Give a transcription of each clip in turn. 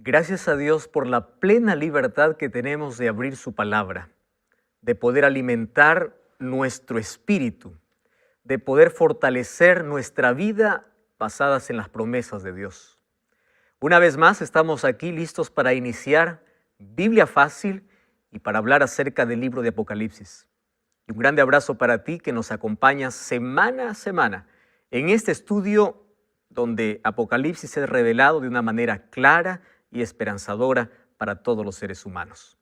Gracias a Dios por la plena libertad que tenemos de abrir su palabra, de poder alimentar nuestro espíritu, de poder fortalecer nuestra vida basadas en las promesas de Dios. Una vez más estamos aquí listos para iniciar Biblia Fácil y para hablar acerca del libro de Apocalipsis. Y un grande abrazo para ti que nos acompañas semana a semana en este estudio donde Apocalipsis es revelado de una manera clara y esperanzadora para todos los seres humanos.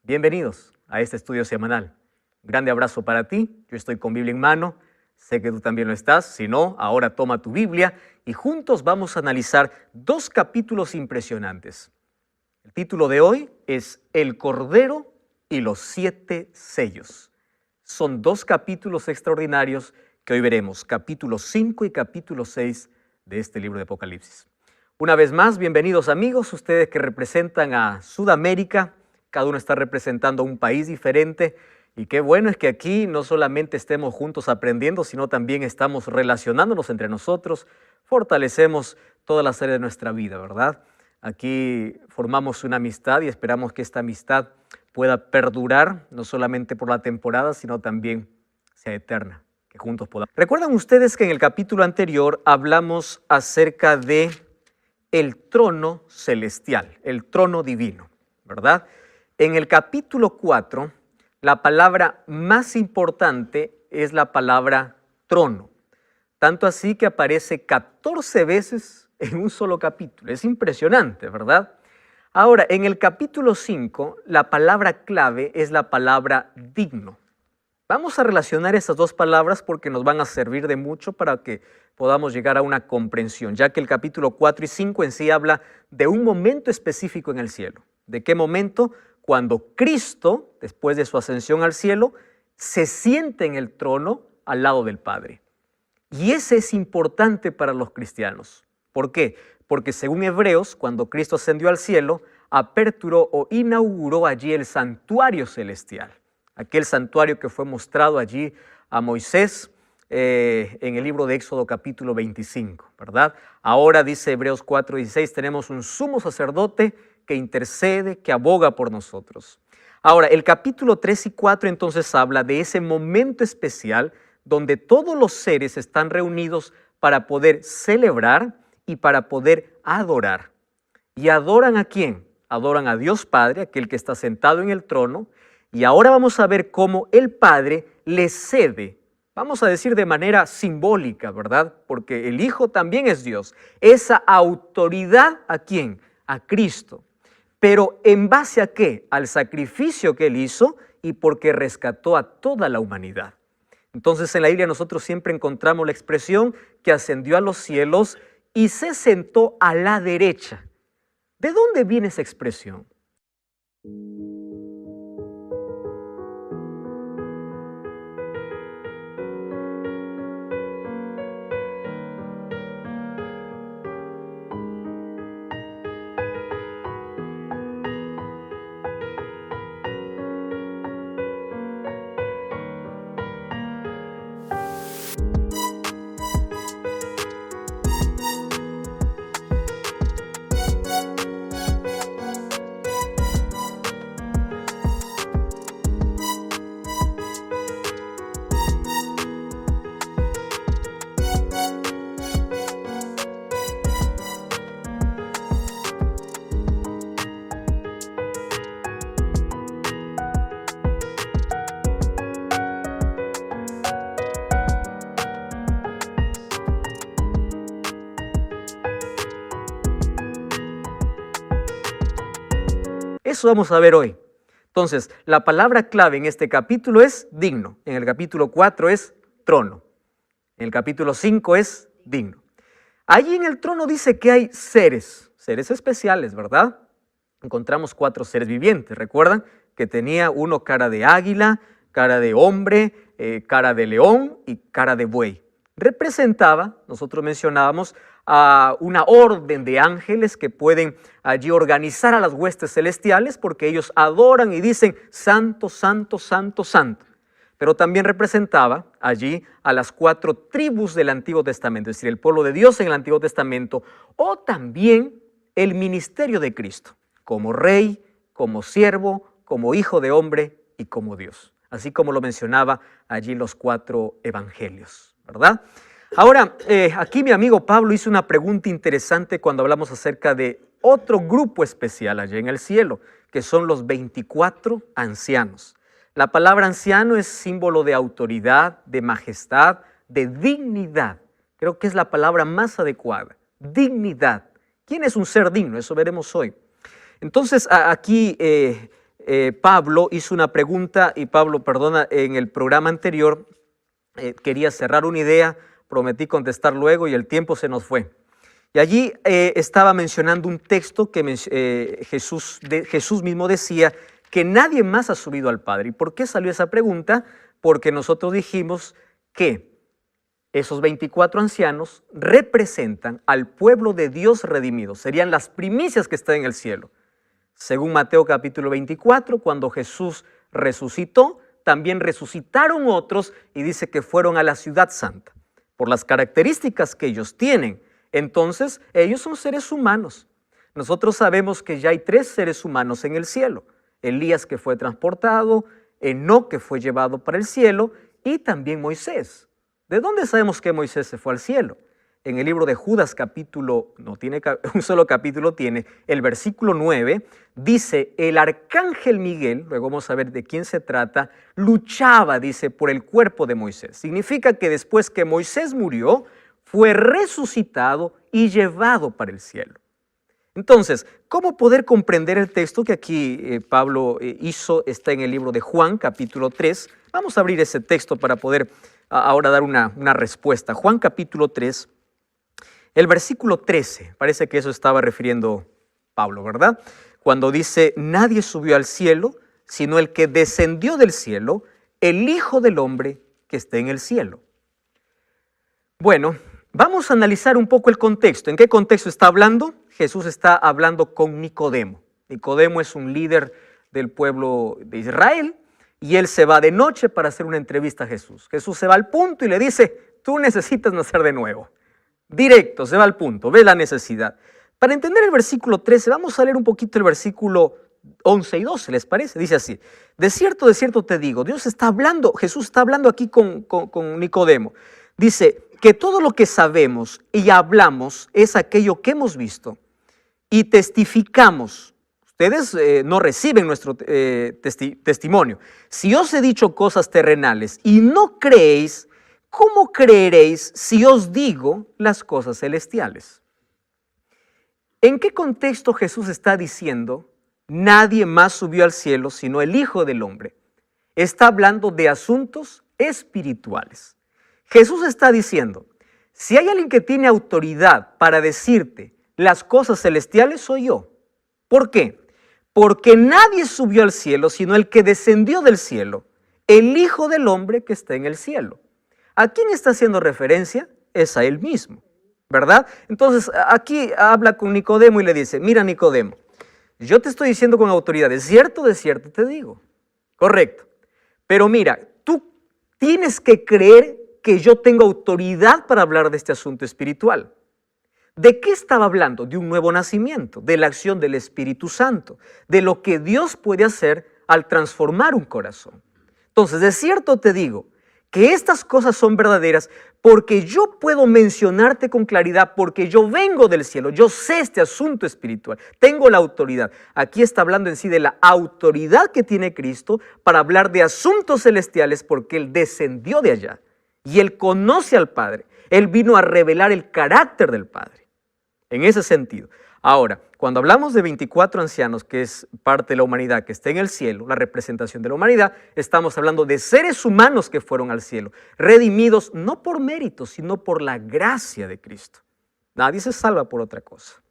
Bienvenidos a este estudio semanal. Un grande abrazo para ti. Yo estoy con Biblia en mano. Sé que tú también lo estás. Si no, ahora toma tu Biblia y juntos vamos a analizar dos capítulos impresionantes. El título de hoy es El Cordero y los 7 sellos. Son dos capítulos extraordinarios que hoy veremos, capítulo 5 y capítulo 6 de este libro de Apocalipsis. Una vez más, bienvenidos amigos, ustedes que representan a Sudamérica, cada uno está representando un país diferente y qué bueno es que aquí no solamente estemos juntos aprendiendo, sino también estamos relacionándonos entre nosotros, fortalecemos todas las áreas de nuestra vida, ¿verdad? Aquí formamos una amistad y esperamos que esta amistad pueda perdurar, no solamente por la temporada, sino también sea eterna, que juntos podamos. ¿Recuerdan ustedes que en el capítulo anterior hablamos acerca de el trono celestial, el trono divino, ¿verdad? En el capítulo 4, la palabra más importante es la palabra trono. Tanto así que aparece 14 veces en un solo capítulo. Es impresionante, ¿verdad? Ahora, en el capítulo 5, la palabra clave es la palabra digno. Vamos a relacionar esas dos palabras porque nos van a servir de mucho para que podamos llegar a una comprensión, ya que el capítulo 4 y 5 en sí habla de un momento específico en el cielo. ¿De qué momento? Cuando Cristo, después de su ascensión al cielo, se siente en el trono al lado del Padre. Y ese es importante para los cristianos. ¿Por qué? Porque según Hebreos, cuando Cristo ascendió al cielo, aperturó o inauguró allí el santuario celestial. Aquel santuario que fue mostrado allí a Moisés en el libro de Éxodo capítulo 25, ¿verdad? Ahora dice Hebreos 4:16, tenemos un sumo sacerdote que intercede, que aboga por nosotros. Ahora, el capítulo 3 y 4 entonces habla de ese momento especial donde todos los seres están reunidos para poder celebrar y para poder adorar. ¿Y adoran a quién? Adoran a Dios Padre, aquel que está sentado en el trono. Y ahora vamos a ver cómo el Padre le cede, vamos a decir de manera simbólica, ¿verdad? Porque el Hijo también es Dios. Esa autoridad, ¿a quién? A Cristo. Pero ¿en base a qué? Al sacrificio que Él hizo y porque rescató a toda la humanidad. Entonces en la Biblia nosotros siempre encontramos la expresión que ascendió a los cielos y se sentó a la derecha. ¿De dónde viene esa expresión? Eso vamos a ver hoy. Entonces, la palabra clave en este capítulo es digno. En el capítulo 4 es trono. En el capítulo 5 es digno. Allí en el trono dice que hay seres especiales, ¿verdad? Encontramos 4 seres vivientes. ¿Recuerdan? Que tenía uno cara de águila, cara de hombre, cara de león y cara de buey. Representaba, nosotros mencionábamos, a una orden de ángeles que pueden allí organizar a las huestes celestiales porque ellos adoran y dicen santo, santo, santo, santo. Pero también representaba allí a las 4 tribus del Antiguo Testamento, es decir, el pueblo de Dios en el Antiguo Testamento, o también el ministerio de Cristo, como rey, como siervo, como hijo de hombre y como Dios, así como lo mencionaba allí los 4 evangelios, ¿verdad? Ahora, aquí mi amigo Pablo hizo una pregunta interesante cuando hablamos acerca de otro grupo especial allá en el cielo, que son los 24 ancianos. La palabra anciano es símbolo de autoridad, de majestad, de dignidad. Creo que es la palabra más adecuada, dignidad. ¿Quién es un ser digno? Eso veremos hoy. Entonces, aquí Pablo hizo una pregunta, y Pablo, perdona, en el programa anterior quería cerrar una idea, prometí contestar luego y el tiempo se nos fue. Y allí estaba mencionando un texto que Jesús mismo decía que nadie más ha subido al Padre. ¿Y por qué salió esa pregunta? Porque nosotros dijimos que esos 24 ancianos representan al pueblo de Dios redimido. Serían las primicias que están en el cielo. Según Mateo capítulo 24, cuando Jesús resucitó, también resucitaron otros y dice que fueron a la ciudad santa. Por las características que ellos tienen, entonces ellos son seres humanos. Nosotros sabemos que ya hay 3 seres humanos en el cielo. Elías, que fue transportado, Enoc, que fue llevado para el cielo, y también Moisés. ¿De dónde sabemos que Moisés se fue al cielo? En el libro de Judas, no tiene un solo capítulo, tiene el versículo 9, dice, el arcángel Miguel, luego vamos a ver de quién se trata, luchaba, dice, por el cuerpo de Moisés. Significa que después que Moisés murió, fue resucitado y llevado para el cielo. Entonces, ¿cómo poder comprender el texto que aquí Pablo hizo? Está en el libro de Juan, capítulo 3. Vamos a abrir ese texto para poder ahora dar una respuesta. Juan, capítulo 3. El versículo 13, parece que eso estaba refiriendo Pablo, ¿verdad? Cuando dice, nadie subió al cielo, sino el que descendió del cielo, el Hijo del Hombre que está en el cielo. Bueno, vamos a analizar un poco el contexto. ¿En qué contexto está hablando? Jesús está hablando con Nicodemo. Nicodemo es un líder del pueblo de Israel y él se va de noche para hacer una entrevista a Jesús. Jesús se va al punto y le dice, tú necesitas nacer de nuevo. Directo, se va al punto, ve la necesidad. Para entender el versículo 13, vamos a leer un poquito el versículo 11 y 12, ¿les parece? Dice así, de cierto te digo, Jesús está hablando aquí con Nicodemo. Dice que todo lo que sabemos y hablamos es aquello que hemos visto y testificamos. Ustedes no reciben nuestro testimonio. Si os he dicho cosas terrenales y no creéis, ¿cómo creeréis si os digo las cosas celestiales? ¿En qué contexto Jesús está diciendo, nadie más subió al cielo sino el Hijo del Hombre? Está hablando de asuntos espirituales. Jesús está diciendo, si hay alguien que tiene autoridad para decirte las cosas celestiales, soy yo. ¿Por qué? Porque nadie subió al cielo sino el que descendió del cielo, el Hijo del Hombre que está en el cielo. ¿A quién está haciendo referencia? Es a él mismo, ¿verdad? Entonces, aquí habla con Nicodemo y le dice, mira Nicodemo, yo te estoy diciendo con autoridad, de cierto te digo. Correcto. Pero mira, tú tienes que creer que yo tengo autoridad para hablar de este asunto espiritual. ¿De qué estaba hablando? De un nuevo nacimiento, de la acción del Espíritu Santo, de lo que Dios puede hacer al transformar un corazón. Entonces, de cierto te digo, que estas cosas son verdaderas porque yo puedo mencionarte con claridad, porque yo vengo del cielo, yo sé este asunto espiritual, tengo la autoridad. Aquí está hablando en sí de la autoridad que tiene Cristo para hablar de asuntos celestiales porque Él descendió de allá y Él conoce al Padre. Él vino a revelar el carácter del Padre, en ese sentido. Ahora, cuando hablamos de 24 ancianos, que es parte de la humanidad que está en el cielo, la representación de la humanidad, estamos hablando de seres humanos que fueron al cielo, redimidos no por mérito, sino por la gracia de Cristo. Nadie se salva por otra cosa,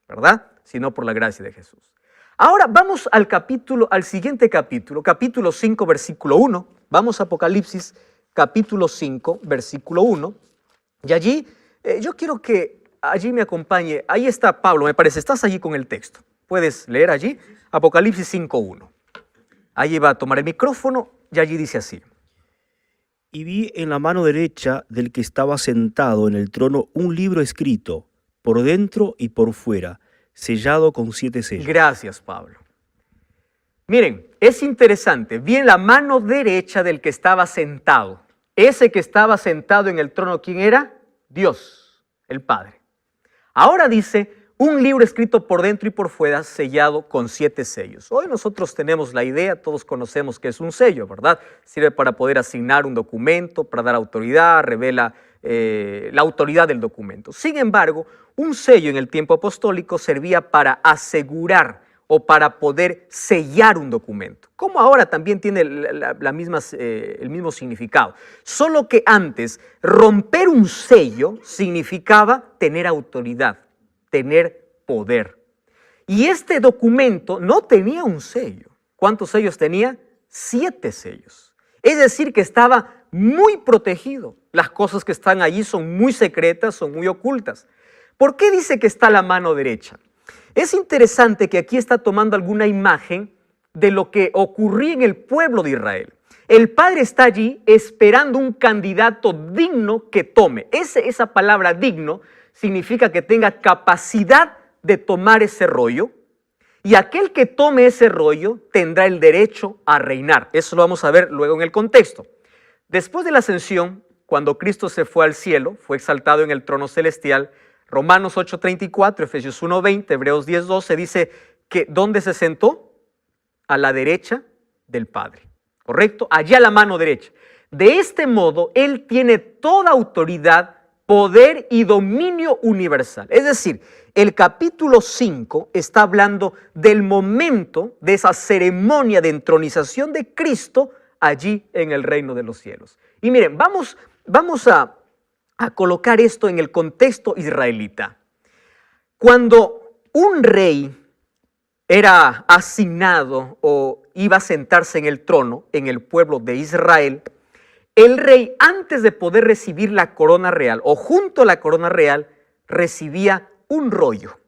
¿verdad? Sino por la gracia de Jesús. Ahora vamos al siguiente capítulo, capítulo 5, versículo 1. Vamos a Apocalipsis, capítulo 5, versículo 1. Y allí yo quiero que allí me acompañe, ahí está Pablo, me parece, estás allí con el texto. ¿Puedes leer allí? Apocalipsis 5:1. Allí va a tomar el micrófono y allí dice así. Y vi en la mano derecha del que estaba sentado en el trono un libro escrito, por dentro y por fuera, sellado con 7 sellos. Gracias, Pablo. Miren, es interesante. Vi en la mano derecha del que estaba sentado. Ese que estaba sentado en el trono, ¿quién era? Dios, el Padre. Ahora dice, un libro escrito por dentro y por fuera, sellado con 7 sellos. Hoy nosotros tenemos la idea, todos conocemos que es un sello, ¿verdad? Sirve para poder asignar un documento, para dar autoridad, revela la autoridad del documento. Sin embargo, un sello en el tiempo apostólico servía para asegurar o para poder sellar un documento, como ahora también tiene el mismo significado. Solo que antes, romper un sello significaba tener autoridad, tener poder. Y este documento no tenía un sello. ¿Cuántos sellos tenía? 7 sellos. Es decir, que estaba muy protegido. Las cosas que están allí son muy secretas, son muy ocultas. ¿Por qué dice que está a la mano derecha? Es interesante que aquí está tomando alguna imagen de lo que ocurría en el pueblo de Israel. El Padre está allí esperando un candidato digno que tome. Esa palabra digno significa que tenga capacidad de tomar ese rollo, y aquel que tome ese rollo tendrá el derecho a reinar. Eso lo vamos a ver luego en el contexto. Después de la ascensión, cuando Cristo se fue al cielo, fue exaltado en el trono celestial, Romanos 8:34, Efesios 1:20, Hebreos 10:12 dice que ¿dónde se sentó? A la derecha del Padre, ¿correcto? Allá a la mano derecha. De este modo, Él tiene toda autoridad, poder y dominio universal. Es decir, el capítulo 5 está hablando del momento de esa ceremonia de entronización de Cristo allí en el reino de los cielos. Y miren, vamos a colocar esto en el contexto israelita. Cuando un rey era asignado o iba a sentarse en el trono en el pueblo de Israel, el rey, antes de poder recibir la corona real o junto a la corona real, recibía un rollo,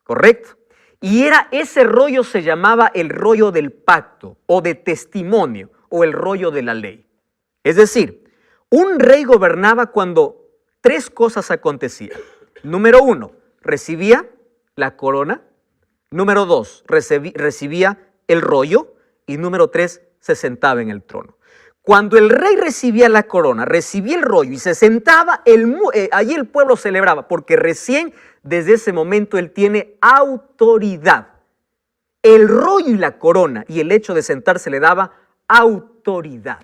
¿correcto? Y ese rollo se llamaba el rollo del pacto o de testimonio o el rollo de la ley. Es decir, un rey gobernaba cuando 3 cosas acontecían. Número 1, recibía la corona. Número 2, recibía el rollo. Y número 3, se sentaba en el trono. Cuando el rey recibía la corona, recibía el rollo y se sentaba, allí el pueblo celebraba, porque recién desde ese momento él tiene autoridad. El rollo y la corona y el hecho de sentarse le daba autoridad.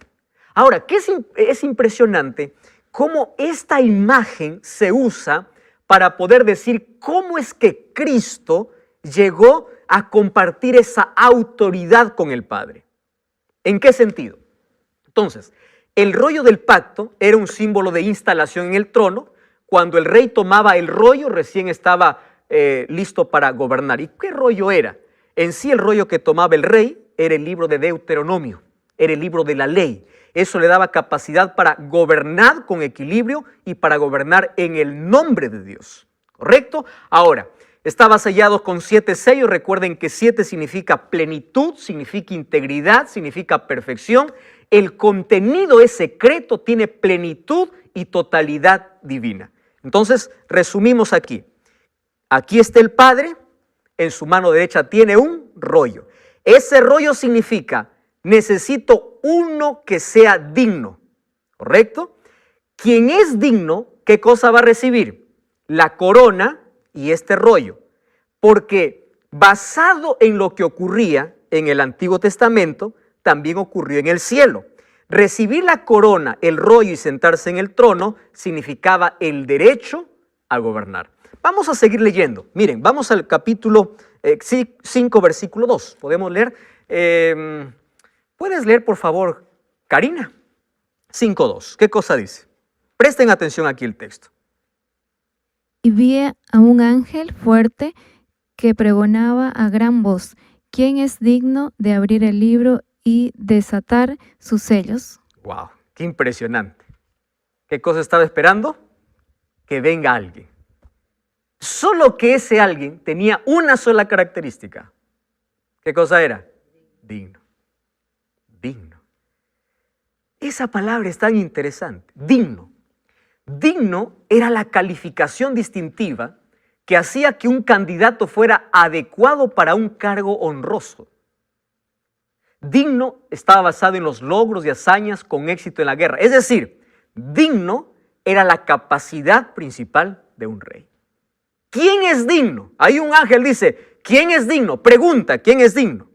Ahora, ¿qué es impresionante? Cómo esta imagen se usa para poder decir cómo es que Cristo llegó a compartir esa autoridad con el Padre. ¿En qué sentido? Entonces, el rollo del pacto era un símbolo de instalación en el trono. Cuando el rey tomaba el rollo, recién estaba listo para gobernar. ¿Y qué rollo era? En sí, el rollo que tomaba el rey era el libro de Deuteronomio, era el libro de la ley. Eso le daba capacidad para gobernar con equilibrio y para gobernar en el nombre de Dios, ¿correcto? Ahora, estaba sellado con 7 sellos. Recuerden que 7 significa plenitud, significa integridad, significa perfección. El contenido es secreto, tiene plenitud y totalidad divina. Entonces, resumimos aquí. Aquí está el Padre, en su mano derecha tiene un rollo. Ese rollo significa, necesito uno que sea digno, ¿correcto? Quien es digno, ¿qué cosa va a recibir? La corona y este rollo. Porque basado en lo que ocurría en el Antiguo Testamento, también ocurrió en el cielo. Recibir la corona, el rollo y sentarse en el trono significaba el derecho a gobernar. Vamos a seguir leyendo. Miren, vamos al capítulo 5, versículo 2. ¿Podemos leer? ¿Puedes leer, por favor, Karina? 5:2. ¿Qué cosa dice? Presten atención aquí el texto. Y vi a un ángel fuerte que pregonaba a gran voz: ¿quién es digno de abrir el libro y desatar sus sellos? ¡Wow! ¡Qué impresionante! ¿Qué cosa estaba esperando? Que venga alguien. Solo que ese alguien tenía una sola característica. ¿Qué cosa era? Digno. Digno. Esa palabra es tan interesante. Digno. Digno era la calificación distintiva que hacía que un candidato fuera adecuado para un cargo honroso. Digno estaba basado en los logros y hazañas con éxito en la guerra. Es decir, digno era la capacidad principal de un rey. ¿Quién es digno? Ahí un ángel dice, ¿quién es digno? Pregunta, ¿quién es digno?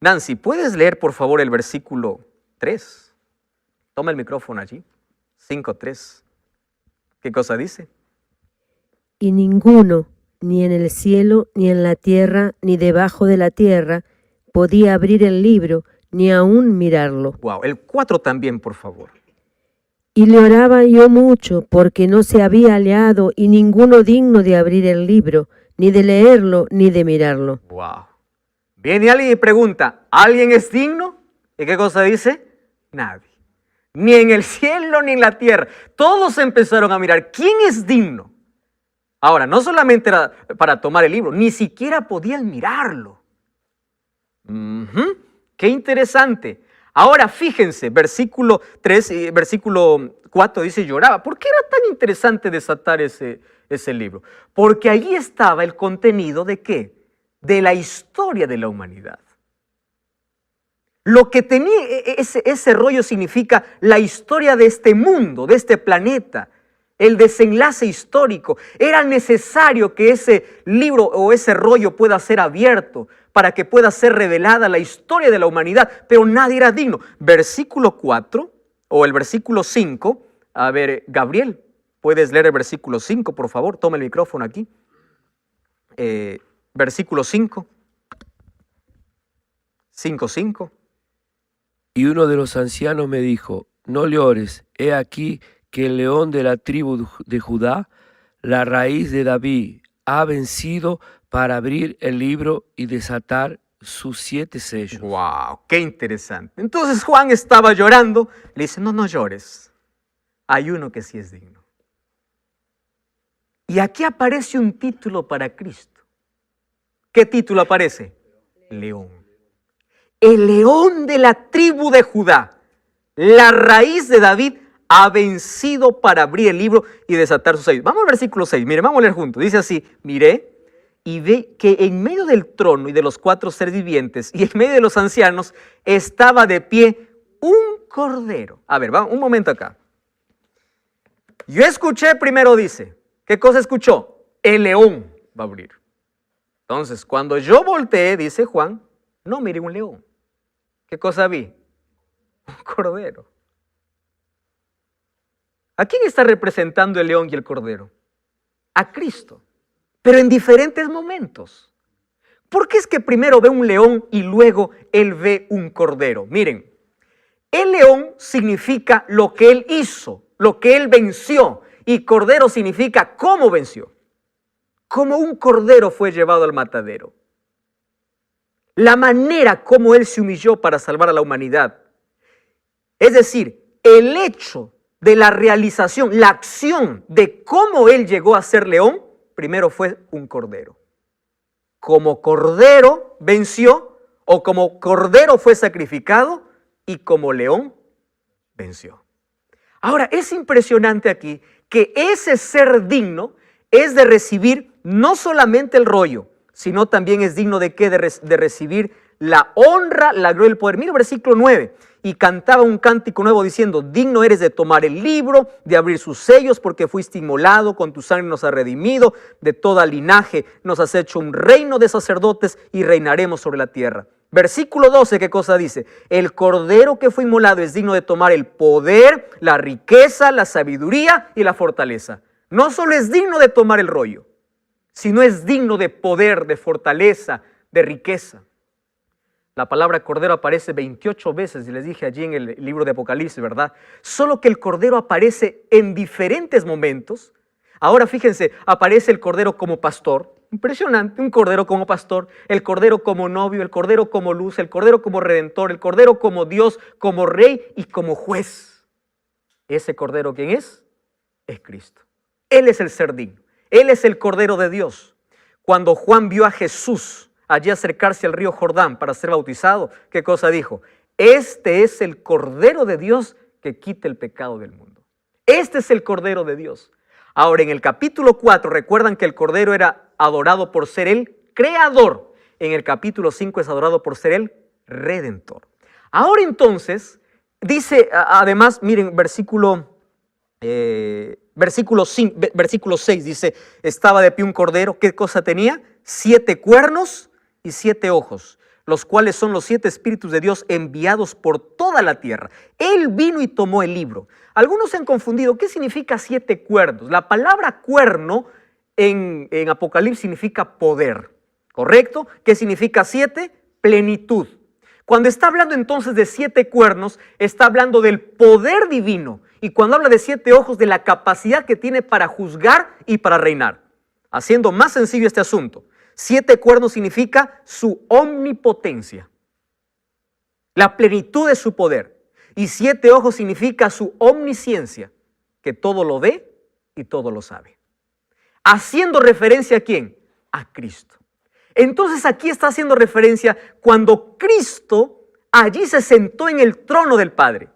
Nancy, ¿puedes leer por favor el versículo 3? Toma el micrófono allí. 5:3. ¿Qué cosa dice? Y ninguno, ni en el cielo, ni en la tierra, ni debajo de la tierra, podía abrir el libro, ni aún mirarlo. Wow, el 4 también, por favor. Y le oraba yo mucho, porque no se había hallado y ninguno digno de abrir el libro, ni de leerlo, ni de mirarlo. Wow. Viene alguien y pregunta, ¿alguien es digno? ¿Y qué cosa dice? Nadie. Ni en el cielo ni en la tierra. Todos empezaron a mirar, ¿quién es digno? Ahora, no solamente era para tomar el libro, ni siquiera podían mirarlo. Qué interesante. Ahora fíjense, versículo 3 y versículo 4 dice lloraba. ¿Por qué era tan interesante desatar ese libro? Porque allí estaba el contenido de ¿qué? De la historia de la humanidad. Lo que tenía ese rollo significa la historia de este mundo, de este planeta, el desenlace histórico. Era necesario que ese libro o ese rollo pueda ser abierto para que pueda ser revelada la historia de la humanidad, pero nadie era digno. Versículo 4 o el versículo 5, a ver, Gabriel, ¿puedes leer el versículo 5, por favor? Toma el micrófono aquí. Versículo 5. 5:5. Y uno de los ancianos me dijo, no llores, he aquí que el león de la tribu de Judá, la raíz de David, ha vencido para abrir el libro y desatar sus 7 sellos. ¡Wow! ¡Qué interesante! Entonces Juan estaba llorando, le dice, no llores, hay uno que sí es digno. Y aquí aparece un título para Cristo. ¿Qué título aparece? León. El león de la tribu de Judá, la raíz de David, ha vencido para abrir el libro y desatar sus sellos. Vamos al versículo 6, mire, vamos a leer juntos. Dice así, miré y ve que en medio del trono y de los 4 seres vivientes y en medio de los ancianos estaba de pie un cordero. A ver, vamos un momento acá. Yo escuché primero, dice, ¿qué cosa escuchó? El león va a abrir. Entonces, cuando yo volteé, dice Juan, no miré un león. ¿Qué cosa vi? Un cordero. ¿A quién está representando el león y el cordero? A Cristo, pero en diferentes momentos. ¿Por qué es que primero ve un león y luego él ve un cordero? Miren, el león significa lo que él hizo, lo que él venció, y cordero significa cómo venció. Como un cordero fue llevado al matadero. La manera como él se humilló para salvar a la humanidad. Es decir, el hecho de la realización, la acción de cómo él llegó a ser león, primero fue un cordero. Como cordero venció, o como cordero fue sacrificado, y como león venció. Ahora, es impresionante aquí que ese ser digno es de recibir no solamente el rollo, sino también es digno de ¿qué? De recibir la honra, la gloria y el poder. Mira el versículo 9. Y cantaba un cántico nuevo diciendo, digno eres de tomar el libro, de abrir sus sellos, porque fuiste inmolado, con tu sangre nos has redimido, de toda linaje nos has hecho un reino de sacerdotes y reinaremos sobre la tierra. Versículo 12, ¿qué cosa dice? El cordero que fue inmolado es digno de tomar el poder, la riqueza, la sabiduría y la fortaleza. No solo es digno de tomar el rollo, sino es digno de poder, de fortaleza, de riqueza. La palabra cordero aparece 28 veces, y les dije allí en el libro de Apocalipsis, ¿verdad? Solo que el cordero aparece en diferentes momentos. Ahora fíjense, aparece el cordero como pastor. Impresionante, un cordero como pastor, el cordero como novio, el cordero como luz, el cordero como redentor, el cordero como Dios, como rey y como juez. ¿Ese cordero quién es? Es Cristo. Él es el ser digno. Él es el cordero de Dios. Cuando Juan vio a Jesús allí acercarse al río Jordán para ser bautizado, ¿qué cosa dijo? Este es el cordero de Dios que quita el pecado del mundo. Este es el cordero de Dios. Ahora, en el capítulo 4, recuerdan que el Cordero era adorado por ser el creador. En el capítulo 5 es adorado por ser el redentor. Ahora entonces, dice, además, miren, versículo 6, dice, estaba de pie un cordero, ¿qué cosa tenía? 7 cuernos y 7 ojos, los cuales son los 7 espíritus de Dios enviados por toda la tierra. Él vino y tomó el libro. Algunos se han confundido, ¿qué significa 7 cuernos? La palabra cuerno en Apocalipsis significa poder, ¿correcto? ¿Qué significa 7? Plenitud. Cuando está hablando entonces de 7 cuernos, está hablando del poder divino. Y cuando habla de 7 ojos, de la capacidad que tiene para juzgar y para reinar. Haciendo más sencillo este asunto, 7 cuernos significa su omnipotencia, la plenitud de su poder. Y 7 ojos significa su omnisciencia, que todo lo ve y todo lo sabe. Haciendo referencia ¿a quién? A Cristo. Entonces aquí está haciendo referencia cuando Cristo allí se sentó en el trono del Padre.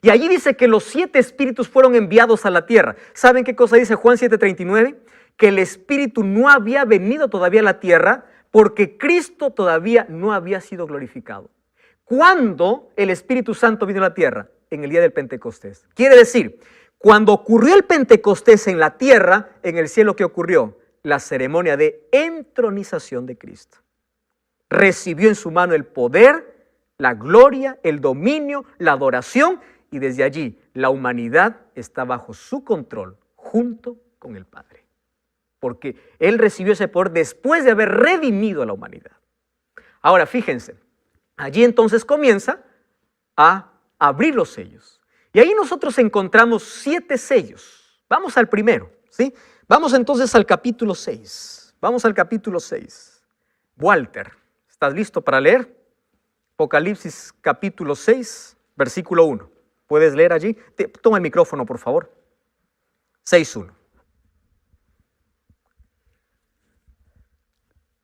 Y allí dice que los 7 espíritus fueron enviados a la tierra. ¿Saben qué cosa dice Juan 7:39? Que el espíritu no había venido todavía a la tierra porque Cristo todavía no había sido glorificado. ¿Cuándo el Espíritu Santo vino a la tierra? En el día del Pentecostés. Quiere decir, cuando ocurrió el Pentecostés en la tierra, en el cielo, ¿qué ocurrió? La ceremonia de entronización de Cristo. Recibió en su mano el poder, la gloria, el dominio, la adoración, y desde allí la humanidad está bajo su control junto con el Padre. Porque Él recibió ese poder después de haber redimido a la humanidad. Ahora, fíjense, allí entonces comienza a abrir los sellos. Y ahí nosotros encontramos 7 sellos. Vamos al primero, ¿sí? Vamos entonces al capítulo 6. Vamos al capítulo 6. Walter, ¿estás listo para leer? Apocalipsis capítulo 6, versículo 1. ¿Puedes leer allí? Toma el micrófono, por favor. 6:1.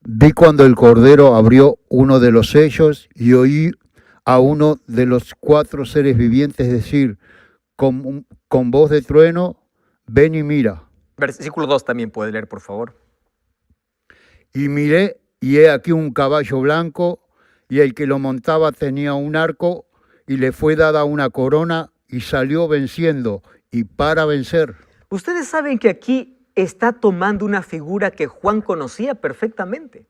Vi cuando el Cordero abrió uno de los sellos y oí a uno de los 4 seres vivientes decir con voz de trueno, ven y mira. Versículo 2 también puede leer, por favor. Y miré, y he aquí un caballo blanco, y el que lo montaba tenía un arco, y le fue dada una corona, y salió venciendo, y para vencer. Ustedes saben que aquí está tomando una figura que Juan conocía perfectamente.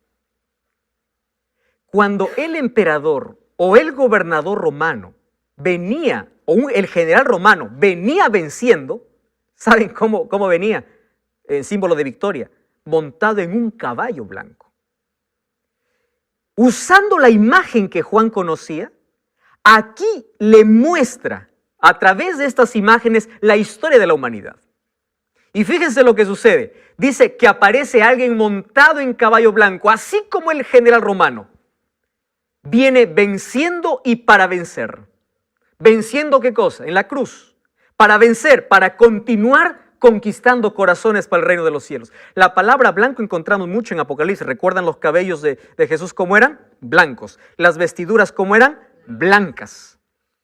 Cuando el emperador o el gobernador romano venía, o el general romano venía venciendo, ¿saben cómo venía? En símbolo de victoria, montado en un caballo blanco. Usando la imagen que Juan conocía, aquí le muestra a través de estas imágenes la historia de la humanidad. Y fíjense lo que sucede. Dice que aparece alguien montado en caballo blanco, así como el general romano. Viene venciendo y para vencer. ¿Venciendo qué cosa? En la cruz. Para vencer, para continuar conquistando corazones para el reino de los cielos. La palabra blanco encontramos mucho en Apocalipsis. ¿Recuerdan los cabellos de Jesús cómo eran? Blancos. Las vestiduras cómo eran? Blancas.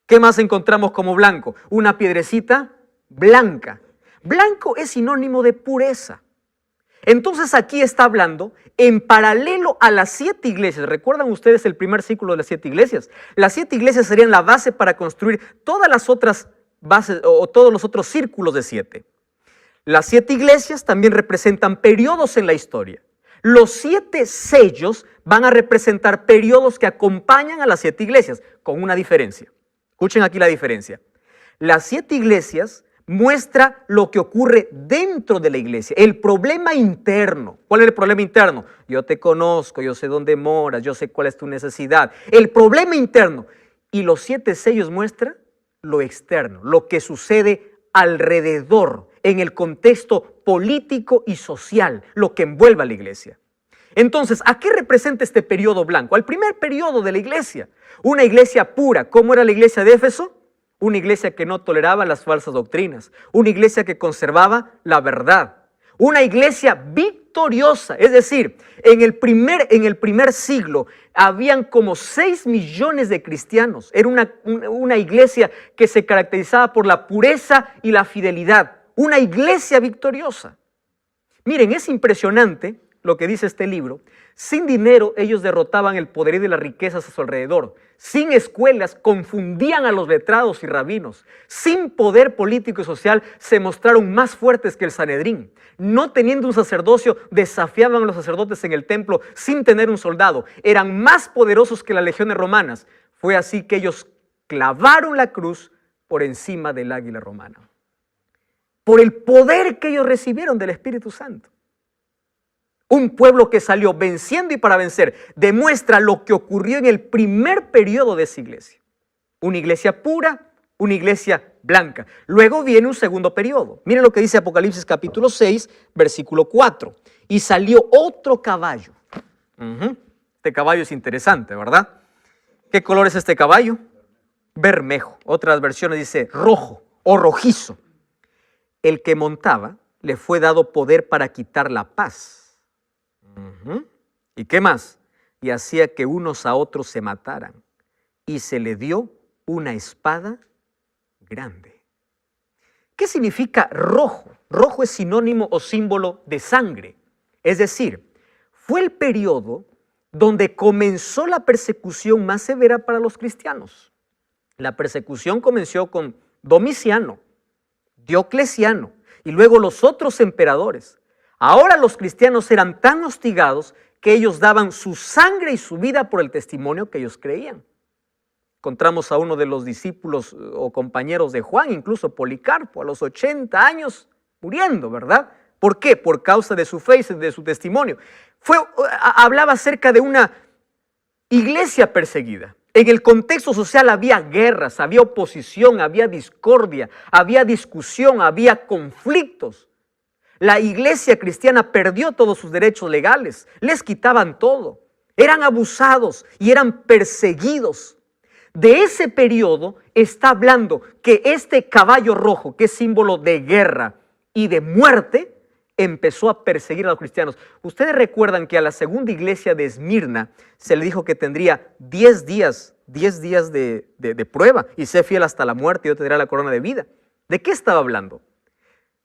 ¿Qué más encontramos como blanco? Una piedrecita blanca. Blanco es sinónimo de pureza. Entonces aquí está hablando en paralelo a las 7 iglesias. ¿Recuerdan ustedes el primer ciclo de las 7 iglesias? Las 7 iglesias serían la base para construir todas las otras bases o todos los otros círculos de 7. Las 7 iglesias también representan periodos en la historia. Los 7 sellos van a representar periodos que acompañan a las 7 iglesias, con una diferencia. Escuchen aquí la diferencia. Las 7 iglesias muestra lo que ocurre dentro de la iglesia, el problema interno. ¿Cuál es el problema interno? Yo te conozco, yo sé dónde moras, yo sé cuál es tu necesidad. El problema interno. Y los 7 sellos muestran lo externo, lo que sucede alrededor, en el contexto político y social, lo que envuelve a la iglesia. Entonces, ¿a qué representa este periodo blanco? Al primer periodo de la iglesia, una iglesia pura. ¿Cómo era la iglesia de Éfeso? Una iglesia que no toleraba las falsas doctrinas, una iglesia que conservaba la verdad, una iglesia victoriosa. Es decir, en el primer siglo habían como 6 millones de cristianos. Era una iglesia que se caracterizaba por la pureza y la fidelidad. una iglesia victoriosa. Miren, es impresionante lo que dice este libro. Sin dinero ellos derrotaban el poderío de las riquezas a su alrededor. Sin escuelas confundían a los letrados y rabinos. Sin poder político y social se mostraron más fuertes que el Sanedrín. No teniendo un sacerdocio, desafiaban a los sacerdotes en el templo sin tener un soldado. Eran más poderosos que las legiones romanas. Fue así que ellos clavaron la cruz por encima del águila romana. Por el poder que ellos recibieron del Espíritu Santo. Un pueblo que salió venciendo y para vencer demuestra lo que ocurrió en el primer periodo de esa iglesia. Una iglesia pura, una iglesia blanca. Luego viene un segundo periodo. Miren lo que dice Apocalipsis capítulo 6, versículo 4. Y salió otro caballo. Este caballo es interesante, ¿verdad? ¿Qué color es este caballo? Bermejo. Otras versiones dice rojo o rojizo. El que montaba le fue dado poder para quitar la paz. ¿Y qué más? Y hacía que unos a otros se mataran. Y se le dio una espada grande. ¿Qué significa rojo? Rojo es sinónimo o símbolo de sangre. Es decir, fue el periodo donde comenzó la persecución más severa para los cristianos. La persecución comenzó con Domiciano, Diocleciano y luego los otros emperadores. Ahora los cristianos eran tan hostigados que ellos daban su sangre y su vida por el testimonio que ellos creían. Encontramos a uno de los discípulos o compañeros de Juan, incluso Policarpo, a los 80 años muriendo, ¿verdad? ¿Por qué? Por causa de su fe y de su testimonio. Hablaba acerca de una iglesia perseguida. En el contexto social había guerras, había oposición, había discordia, había discusión, había conflictos. La iglesia cristiana perdió todos sus derechos legales, les quitaban todo, eran abusados y eran perseguidos. De ese periodo está hablando que este caballo rojo, que es símbolo de guerra y de muerte, empezó a perseguir a los cristianos. Ustedes recuerdan que a la segunda iglesia de Esmirna se le dijo que tendría 10 días de prueba y sé fiel hasta la muerte y yo te daré la corona de vida. ¿De qué estaba hablando?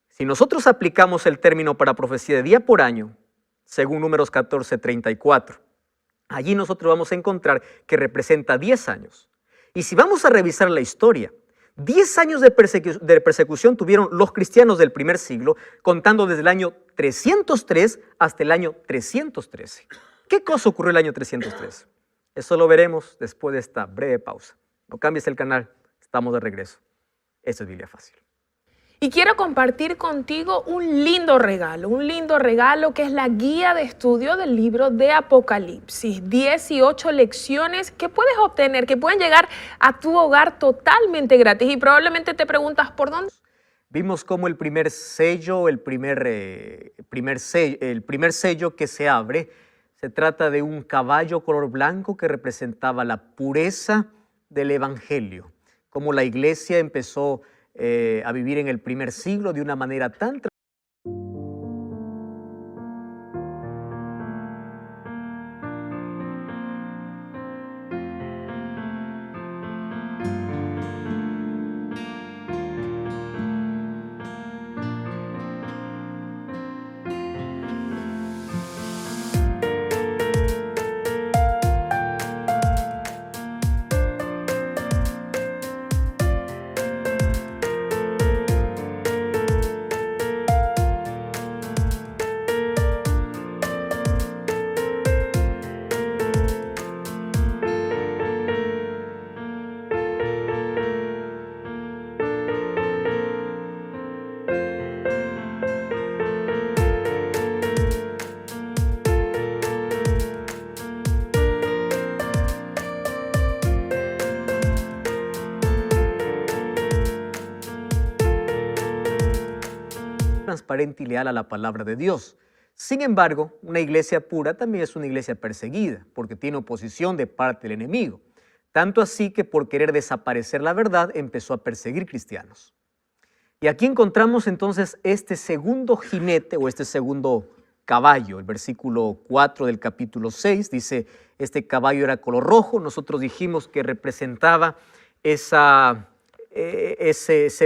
Si nosotros aplicamos el término para profecía de día por año, según Números 14:34, allí nosotros vamos a encontrar que representa 10 años. Y si vamos a revisar la historia, 10 años de persecución tuvieron los cristianos del primer siglo, contando desde el año 303 hasta el año 313. ¿Qué cosa ocurrió el año 313? Eso lo veremos después de esta breve pausa. No cambies el canal, estamos de regreso. Eso es Biblia Fácil. Y quiero compartir contigo un lindo regalo que es la guía de estudio del libro de Apocalipsis. 18 lecciones que puedes obtener, que pueden llegar a tu hogar totalmente gratis. Y probablemente te preguntas, ¿por dónde? Vimos cómo el primer sello, el primer sello que se abre, se trata de un caballo color blanco que representaba la pureza del Evangelio. Cómo la iglesia empezó a vivir en el primer siglo de una manera tan transparente y leal a la palabra de Dios. Sin embargo, una iglesia pura también es una iglesia perseguida, porque tiene oposición de parte del enemigo. Tanto así que por querer desaparecer la verdad, empezó a perseguir cristianos. Y aquí encontramos entonces este segundo jinete o este segundo caballo. El versículo 4 del capítulo 6 dice, este caballo era color rojo. Nosotros dijimos que representaba ese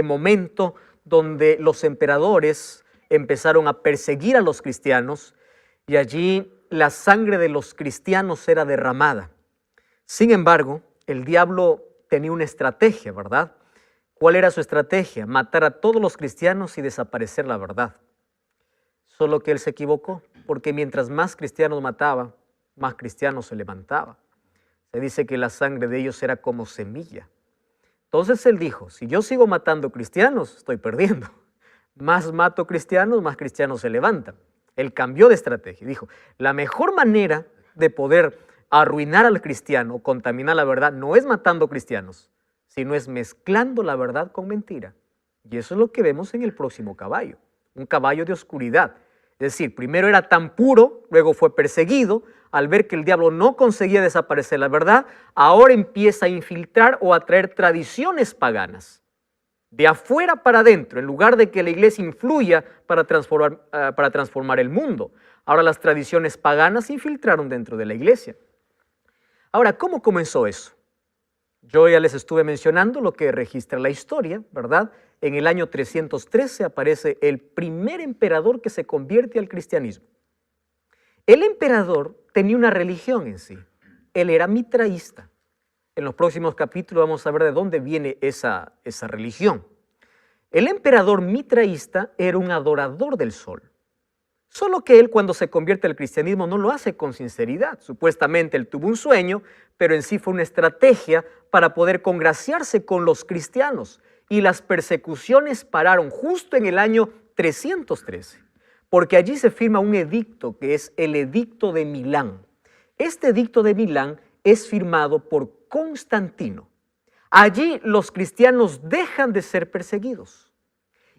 momento donde los emperadores empezaron a perseguir a los cristianos y allí la sangre de los cristianos era derramada. Sin embargo, el diablo tenía una estrategia, ¿verdad? ¿Cuál era su estrategia? Matar a todos los cristianos y desaparecer la verdad. Solo que él se equivocó, porque mientras más cristianos mataba, más cristianos se levantaba. Se dice que la sangre de ellos era como semilla. Entonces él dijo, si yo sigo matando cristianos, estoy perdiendo. Más mato cristianos, más cristianos se levantan. Él cambió de estrategia. Dijo, la mejor manera de poder arruinar al cristiano, contaminar la verdad, no es matando cristianos, sino es mezclando la verdad con mentira. Y eso es lo que vemos en el próximo caballo, un caballo de oscuridad. Es decir, primero era tan puro, luego fue perseguido. Al ver que el diablo no conseguía desaparecer la verdad, ahora empieza a infiltrar o a traer tradiciones paganas. De afuera para adentro, en lugar de que la iglesia influya para transformar el mundo. Ahora las tradiciones paganas se infiltraron dentro de la iglesia. Ahora, ¿cómo comenzó eso? Yo ya les estuve mencionando lo que registra la historia, ¿verdad? En el año 313 aparece el primer emperador que se convierte al cristianismo. El emperador tenía una religión en sí. Él era mitraísta. En los próximos capítulos vamos a ver de dónde viene esa religión. El emperador mitraísta era un adorador del sol. Solo que él, cuando se convierte al cristianismo, no lo hace con sinceridad. Supuestamente él tuvo un sueño, pero en sí fue una estrategia para poder congraciarse con los cristianos. Y las persecuciones pararon justo en el año 313, porque allí se firma un edicto que es el Edicto de Milán. Este Edicto de Milán es firmado por Constantino. Allí los cristianos dejan de ser perseguidos.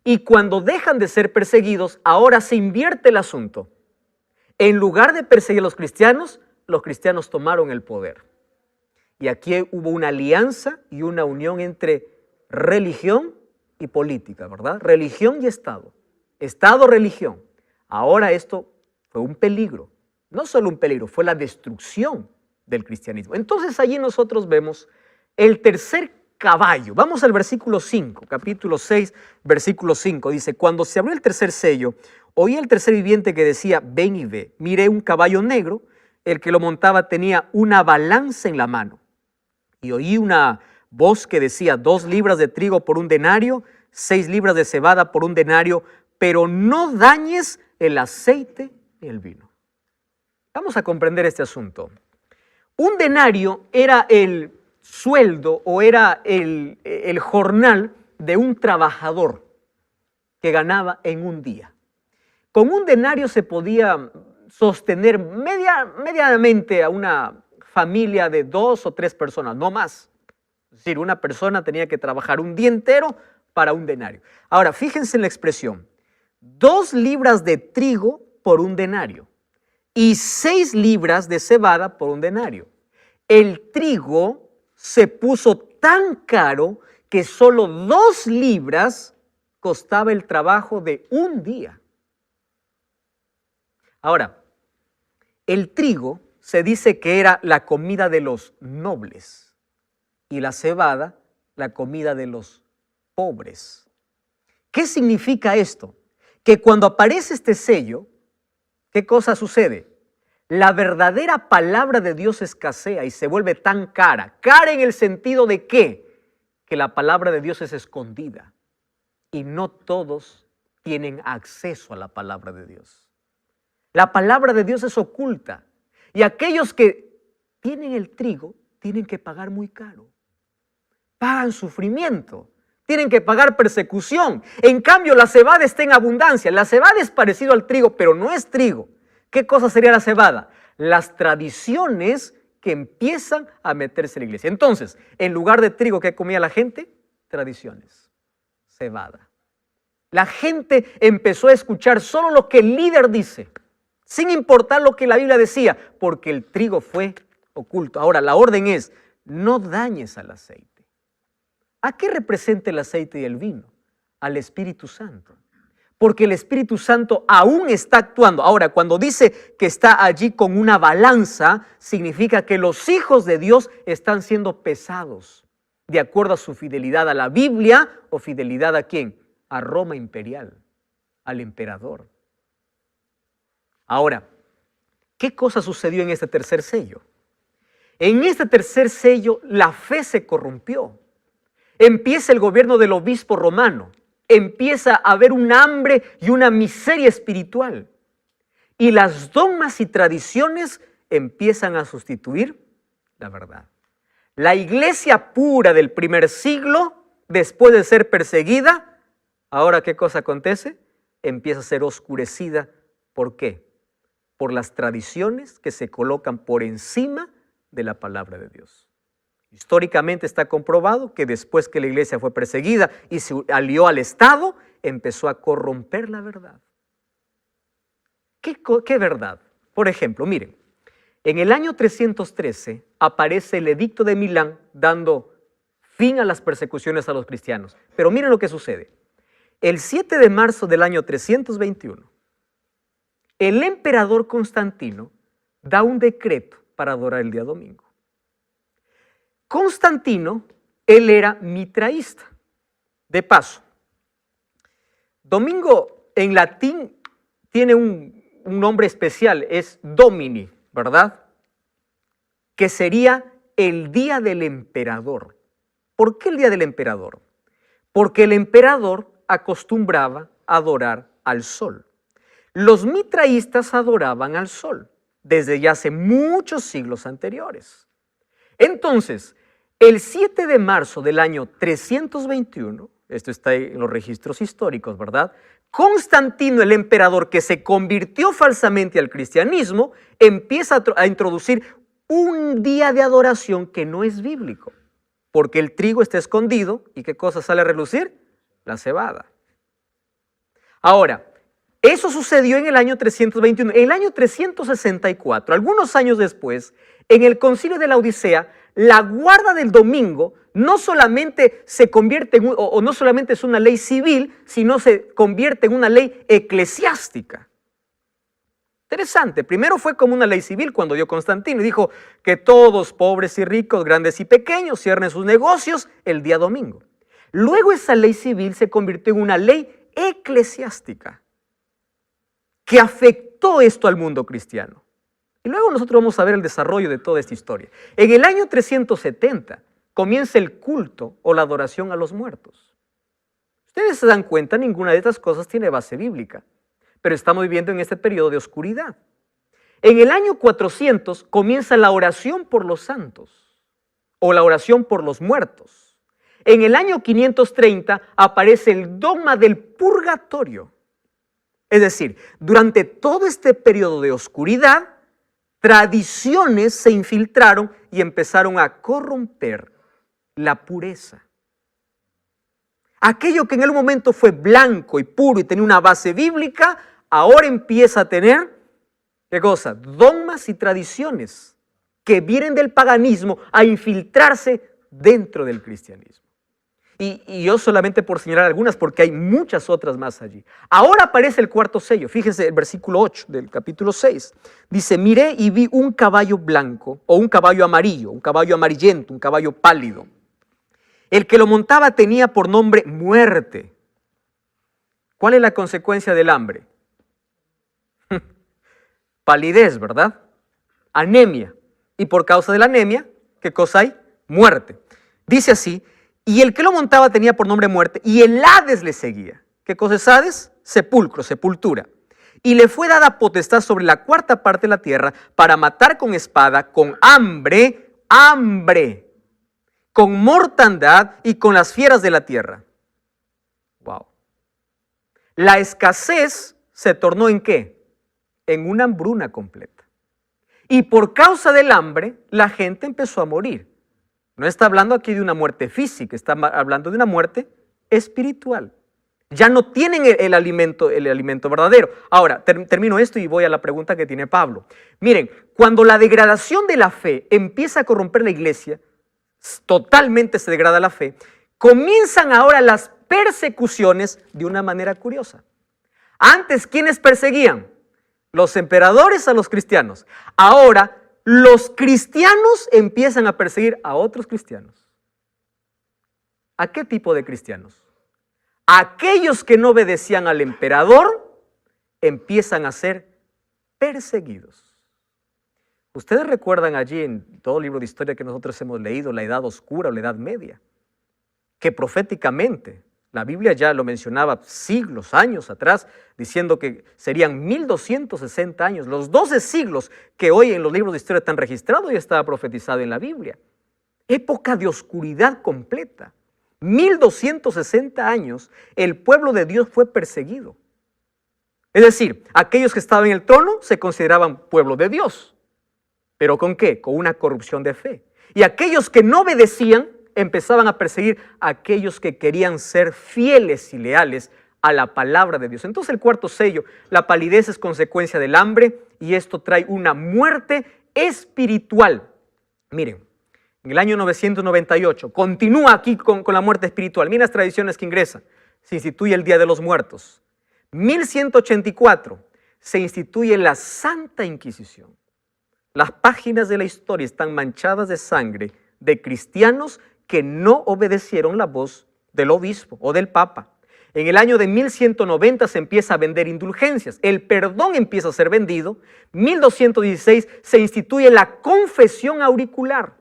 Y cuando dejan de ser perseguidos, ahora se invierte el asunto. En lugar de perseguir a los cristianos tomaron el poder. Y aquí hubo una alianza y una unión entre religión y política, ¿verdad? Religión y Estado. Estado, religión. Ahora esto fue un peligro. No solo un peligro, fue la destrucción del cristianismo. Entonces allí nosotros vemos el tercer caballo. Vamos al versículo 5, capítulo 6, versículo 5. Dice, cuando se abrió el tercer sello, oí el tercer viviente que decía, ven y ve. Miré un caballo negro, el que lo montaba tenía una balanza en la mano. Y oí una voz que decía, 2 libras de trigo por 1 denario, 6 libras de cebada por 1 denario, pero no dañes el aceite ni el vino. Vamos a comprender este asunto. 1 denario era el sueldo o era el jornal de un trabajador que ganaba en un día. Con 1 denario se podía sostener medianamente a una familia de 2 o 3 personas, no más. Es decir, una persona tenía que trabajar un día entero para 1 denario. Ahora, fíjense en la expresión. 2 libras de trigo por 1 denario y 6 libras de cebada por 1 denario. El trigo se puso tan caro que solo 2 libras costaba el trabajo de 1 día. Ahora, el trigo se dice que era la comida de los nobles y la cebada la comida de los pobres. ¿Qué significa esto? Que cuando aparece este sello, ¿qué cosa sucede? La verdadera palabra de Dios escasea y se vuelve tan cara. Cara en el sentido de ¿qué? Que la palabra de Dios es escondida y no todos tienen acceso a la palabra de Dios. La palabra de Dios es oculta y aquellos que tienen el trigo tienen que pagar muy caro. Pagan sufrimiento. Tienen que pagar persecución. En cambio, la cebada está en abundancia. La cebada es parecido al trigo, pero no es trigo. ¿Qué cosa sería la cebada? Las tradiciones que empiezan a meterse en la iglesia. Entonces, en lugar de trigo, ¿qué comía la gente? Tradiciones. Cebada. La gente empezó a escuchar solo lo que el líder dice, sin importar lo que la Biblia decía, porque el trigo fue oculto. Ahora, la orden es, no dañes al aceite. ¿A qué representa el aceite y el vino? Al Espíritu Santo. Porque el Espíritu Santo aún está actuando. Ahora, cuando dice que está allí con una balanza, significa que los hijos de Dios están siendo pesados de acuerdo a su fidelidad a la Biblia o fidelidad a ¿quién? a Roma imperial, al emperador. Ahora, ¿qué cosa sucedió en este tercer sello? En este tercer sello la fe se corrompió. Empieza el gobierno del obispo romano. Empieza a haber un hambre y una miseria espiritual. Y las dogmas y tradiciones empiezan a sustituir la verdad. La iglesia pura del primer siglo, después de ser perseguida, ahora ¿qué cosa acontece? Empieza a ser oscurecida. ¿Por qué? Por las tradiciones que se colocan por encima de la palabra de Dios. Históricamente está comprobado que después que la iglesia fue perseguida y se alió al Estado, empezó a corromper la verdad. ¿Qué verdad? Por ejemplo, miren, en el año 313 aparece el Edicto de Milán dando fin a las persecuciones a los cristianos. Pero miren lo que sucede. El 7 de marzo del año 321, el emperador Constantino da un decreto para adorar el día domingo. Constantino, él era mitraísta. De paso, domingo en latín tiene un nombre especial, es Domini, ¿verdad? Que sería el día del emperador. ¿Por qué el día del emperador? Porque el emperador acostumbraba a adorar al sol. Los mitraístas adoraban al sol desde ya hace muchos siglos anteriores. Entonces, el 7 de marzo del año 321, esto está en los registros históricos, ¿verdad? Constantino, el emperador que se convirtió falsamente al cristianismo, empieza a introducir un día de adoración que no es bíblico, porque el trigo está escondido y ¿qué cosa sale a relucir? La cebada. Ahora, eso sucedió en el año 321. En el año 364, algunos años después, en el Concilio de la Odisea, la guarda del domingo no solamente se convierte en no solamente es una ley civil, sino se convierte en una ley eclesiástica. Interesante. Primero fue como una ley civil cuando dio Constantino y dijo que todos, pobres y ricos, grandes y pequeños, cierren sus negocios el día domingo. Luego esa ley civil se convirtió en una ley eclesiástica que afectó esto al mundo cristiano. Y luego nosotros vamos a ver el desarrollo de toda esta historia. En el año 370 comienza el culto o la adoración a los muertos. Ustedes se dan cuenta, ninguna de estas cosas tiene base bíblica, pero estamos viviendo en este periodo de oscuridad. En el año 400 comienza la oración por los santos o la oración por los muertos. En el año 530 aparece el dogma del purgatorio. Es decir, durante todo este periodo de oscuridad, tradiciones se infiltraron y empezaron a corromper la pureza. Aquello que en el momento fue blanco y puro y tenía una base bíblica, ahora empieza a tener, ¿qué cosa? Dogmas y tradiciones que vienen del paganismo a infiltrarse dentro del cristianismo. Y yo solamente por señalar algunas, porque hay muchas otras más allí. Ahora aparece el cuarto sello. Fíjense el versículo 8 del capítulo 6. Dice, miré y vi un caballo blanco, o un caballo amarillo, un caballo amarillento, un caballo pálido. El que lo montaba tenía por nombre muerte. ¿Cuál es la consecuencia del hambre? Palidez, ¿verdad? Anemia. Y por causa de la anemia, ¿qué cosa hay? Muerte. Dice así, y el que lo montaba tenía por nombre muerte, y el Hades le seguía. ¿Qué cosa es Hades? Sepulcro, sepultura. Y le fue dada potestad sobre la cuarta parte de la tierra para matar con espada, con hambre, con mortandad y con las fieras de la tierra. Wow. La escasez se tornó ¿en qué? En una hambruna completa. Y por causa del hambre, la gente empezó a morir. No está hablando aquí de una muerte física, está hablando de una muerte espiritual. Ya no tienen el alimento verdadero. Ahora, termino esto y voy a la pregunta que tiene Pablo. Miren, cuando la degradación de la fe empieza a corromper la iglesia, totalmente se degrada la fe, comienzan ahora las persecuciones de una manera curiosa. Antes, ¿quiénes perseguían? Los emperadores a los cristianos. Ahora, los cristianos empiezan a perseguir a otros cristianos. ¿A qué tipo de cristianos? aquellos que no obedecían al emperador empiezan a ser perseguidos. Ustedes recuerdan allí en todo el libro de historia que nosotros hemos leído, la Edad Oscura o la Edad Media, que proféticamente, la Biblia ya lo mencionaba siglos, años atrás, diciendo que serían 1260 años. Los 12 siglos que hoy en los libros de historia están registrados ya estaba profetizado en la Biblia. Época de oscuridad completa. 1260 años el pueblo de Dios fue perseguido. Es decir, aquellos que estaban en el trono se consideraban pueblo de Dios. ¿Pero con qué? Con una corrupción de fe. Y aquellos que no obedecían empezaban a perseguir a aquellos que querían ser fieles y leales a la palabra de Dios. Entonces el cuarto sello, la palidez es consecuencia del hambre y esto trae una muerte espiritual. Miren, en el año 998, continúa aquí con la muerte espiritual. Miren las tradiciones que ingresan. Se instituye el Día de los Muertos. 1184, se instituye la Santa Inquisición. Las páginas de la historia están manchadas de sangre de cristianos que no obedecieron la voz del obispo o del papa. En el año de 1190 se empieza a vender indulgencias, el perdón empieza a ser vendido. 1216 se instituye la confesión auricular.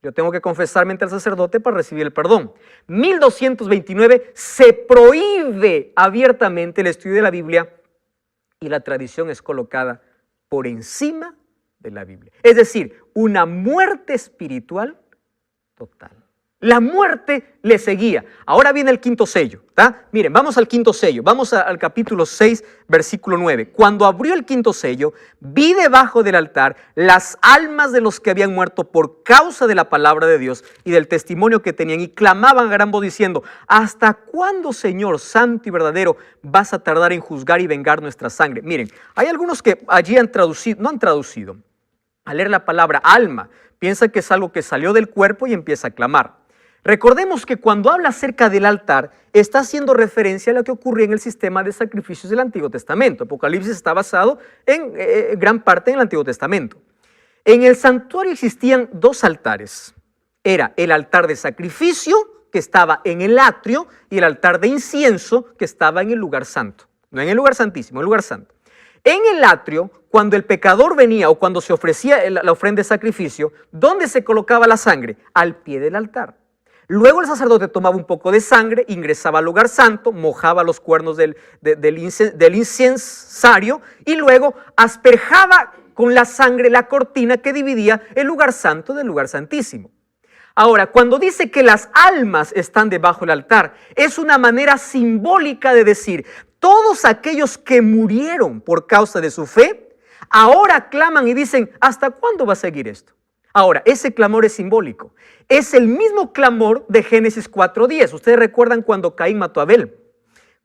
Yo tengo que confesarme ante el sacerdote para recibir el perdón. 1229 se prohíbe abiertamente el estudio de la Biblia y la tradición es colocada por encima de la Biblia. Es decir, una muerte espiritual total. La muerte le seguía. Ahora viene el quinto sello, ¿tá? Miren, vamos al quinto sello. Vamos al capítulo 6, versículo 9. Cuando abrió el quinto sello, vi debajo del altar las almas de los que habían muerto por causa de la palabra de Dios y del testimonio que tenían y clamaban a gran voz diciendo: ¿hasta cuándo, Señor santo y verdadero, vas a tardar en juzgar y vengar nuestra sangre? Miren, hay algunos que allí han traducido, no han traducido. Al leer la palabra alma, piensan que es algo que salió del cuerpo y empieza a clamar. Recordemos que cuando habla acerca del altar, está haciendo referencia a lo que ocurría en el sistema de sacrificios del Antiguo Testamento. Apocalipsis está basado en gran parte en el Antiguo Testamento. En el santuario existían dos altares. Era el altar de sacrificio, que estaba en el atrio, y el altar de incienso, que estaba en el lugar santo. No en el lugar santísimo, en el lugar santo. En el atrio, cuando el pecador venía o cuando se ofrecía la ofrenda de sacrificio, ¿dónde se colocaba la sangre? Al pie del altar. Luego el sacerdote tomaba un poco de sangre, ingresaba al lugar santo, mojaba los cuernos del incensario y luego asperjaba con la sangre la cortina que dividía el lugar santo del lugar santísimo. Ahora, cuando dice que las almas están debajo del altar, es una manera simbólica de decir: todos aquellos que murieron por causa de su fe, ahora claman y dicen: ¿hasta cuándo va a seguir esto? Ahora, ese clamor es simbólico. Es el mismo clamor de Génesis 4:10. Ustedes recuerdan cuando Caín mató a Abel.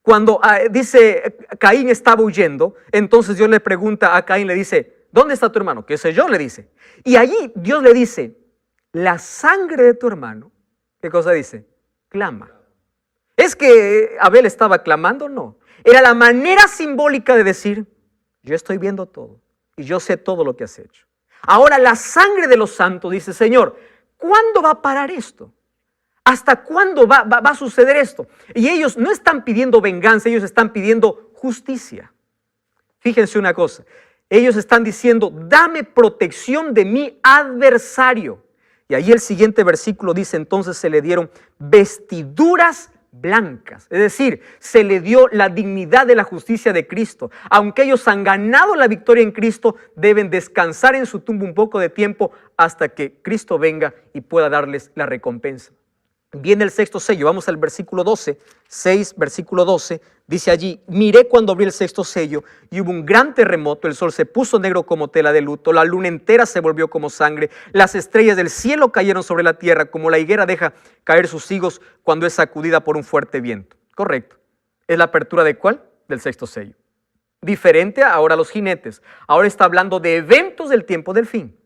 Cuando dice Caín estaba huyendo, entonces Dios le pregunta a Caín, le dice: ¿dónde está tu hermano? ¿Qué sé yo? Le dice. Y allí Dios le dice: la sangre de tu hermano, ¿qué cosa dice? Clama. ¿Es que Abel estaba clamando? No. Era la manera simbólica de decir: yo estoy viendo todo y yo sé todo lo que has hecho. Ahora la sangre de los santos dice: Señor, ¿cuándo va a parar esto? ¿Hasta cuándo va a suceder esto? Y ellos no están pidiendo venganza, ellos están pidiendo justicia. Fíjense una cosa, ellos están diciendo: dame protección de mi adversario. Y ahí el siguiente versículo dice: entonces se le dieron vestiduras blancas, es decir, se le dio la dignidad de la justicia de Cristo. Aunque ellos han ganado la victoria en Cristo, deben descansar en su tumba un poco de tiempo hasta que Cristo venga y pueda darles la recompensa. Viene el sexto sello, vamos al versículo 12, 6, versículo 12, dice allí: miré cuando abrí el sexto sello y hubo un gran terremoto, el sol se puso negro como tela de luto, la luna entera se volvió como sangre, las estrellas del cielo cayeron sobre la tierra como la higuera deja caer sus higos cuando es sacudida por un fuerte viento. Correcto. ¿Es la apertura de cuál? Del sexto sello. Diferente ahora a los jinetes. Ahora está hablando de eventos del tiempo del fin.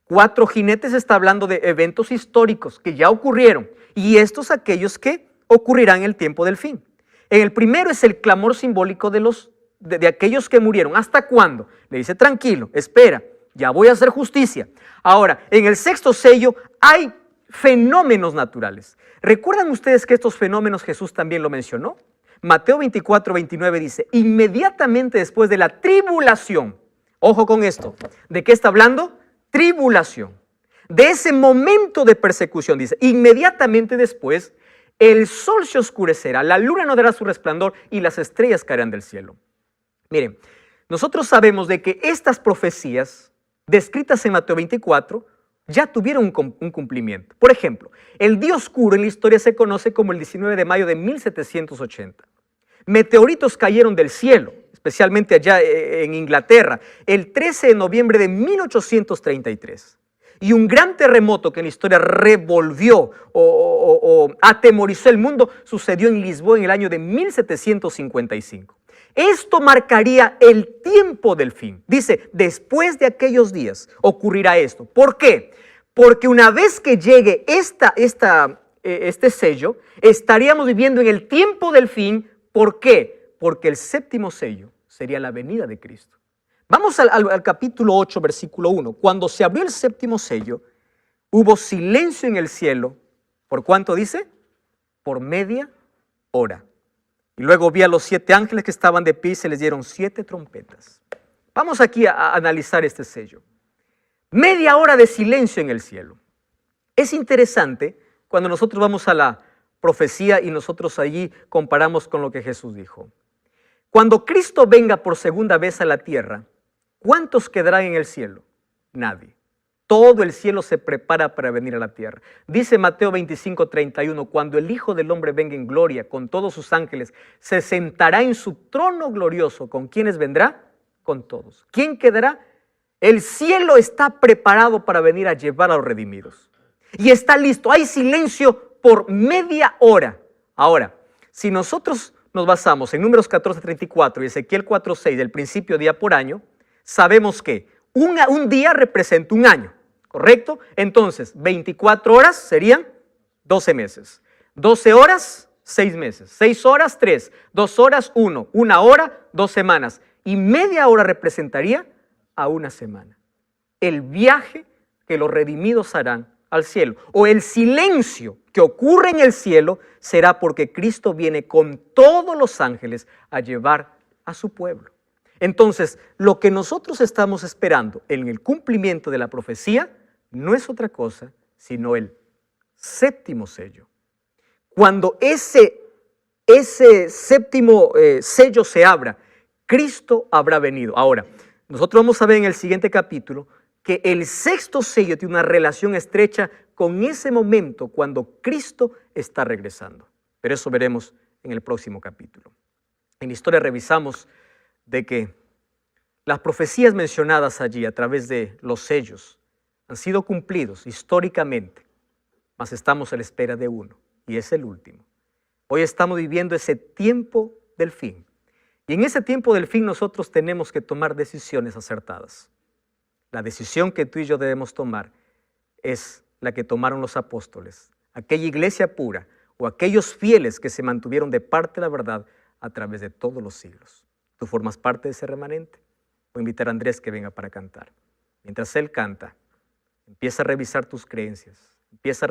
4 jinetes está hablando de eventos históricos que ya ocurrieron y estos aquellos que ocurrirán en el tiempo del fin. En el primero es el clamor simbólico de aquellos que murieron. ¿Hasta cuándo? Le dice: tranquilo, espera, ya voy a hacer justicia. Ahora, en el sexto sello hay fenómenos naturales. ¿Recuerdan ustedes que estos fenómenos Jesús también lo mencionó? Mateo 24, 29 dice, inmediatamente después de la tribulación, ojo con esto, ¿de qué está hablando? Tribulación. De ese momento de persecución, dice, inmediatamente después, el sol se oscurecerá, la luna no dará su resplandor y las estrellas caerán del cielo. Miren, nosotros sabemos de que estas profecías descritas en Mateo 24 ya tuvieron un cumplimiento. Por ejemplo, el día oscuro en la historia se conoce como el 19 de mayo de 1780. Meteoritos cayeron del cielo, especialmente allá en Inglaterra, el 13 de noviembre de 1833. Y un gran terremoto que en la historia revolvió o atemorizó el mundo sucedió en Lisboa en el año de 1755. Esto marcaría el tiempo del fin. Dice, después de aquellos días ocurrirá esto. ¿Por qué? Porque una vez que llegue este sello, estaríamos viviendo en el tiempo del fin. ¿Por qué? Porque el séptimo sello sería la venida de Cristo. Vamos al capítulo 8, versículo 1. Cuando se abrió el séptimo sello, hubo silencio en el cielo. ¿Por cuánto dice? Por media hora. Y luego vi a los 7 ángeles que estaban de pie y se les dieron 7 trompetas. Vamos aquí a analizar este sello. Media hora de silencio en el cielo. Es interesante cuando nosotros vamos a la profecía y nosotros allí comparamos con lo que Jesús dijo. Cuando Cristo venga por segunda vez a la tierra, ¿cuántos quedarán en el cielo? Nadie. Todo el cielo se prepara para venir a la tierra. Dice Mateo 25, 31, cuando el Hijo del Hombre venga en gloria con todos sus ángeles, se sentará en su trono glorioso. ¿Con quiénes vendrá? Con todos. ¿Quién quedará? El cielo está preparado para venir a llevar a los redimidos. Y está listo. Hay silencio por media hora. Ahora, si nosotros nos basamos en Números 14, 34 y Ezequiel 4, 6 del principio día por año, sabemos que un día representa un año, ¿correcto? Entonces, 24 horas serían 12 meses. 12 horas, 6 meses. 6 horas, 3. 2 horas, 1. 1 hora, 2 semanas. Y media hora representaría a una semana. El viaje que los redimidos harán al cielo. O el silencio que ocurre en el cielo será porque Cristo viene con todos los ángeles a llevar a su pueblo. Entonces, lo que nosotros estamos esperando en el cumplimiento de la profecía no es otra cosa sino el séptimo sello. Cuando ese séptimo sello se abra, Cristo habrá venido. Ahora, nosotros vamos a ver en el siguiente capítulo que el sexto sello tiene una relación estrecha con ese momento cuando Cristo está regresando. Pero eso veremos en el próximo capítulo. En la historia revisamos de que las profecías mencionadas allí a través de los sellos han sido cumplidos históricamente, mas estamos a la espera de uno, y es el último. Hoy estamos viviendo ese tiempo del fin, y en ese tiempo del fin nosotros tenemos que tomar decisiones acertadas. La decisión que tú y yo debemos tomar es la que tomaron los apóstoles, aquella iglesia pura o aquellos fieles que se mantuvieron de parte de la verdad a través de todos los siglos. ¿Tú formas parte de ese remanente? Voy a invitar a Andrés que venga para cantar. Mientras él canta, empieza a revisar tus creencias, empieza a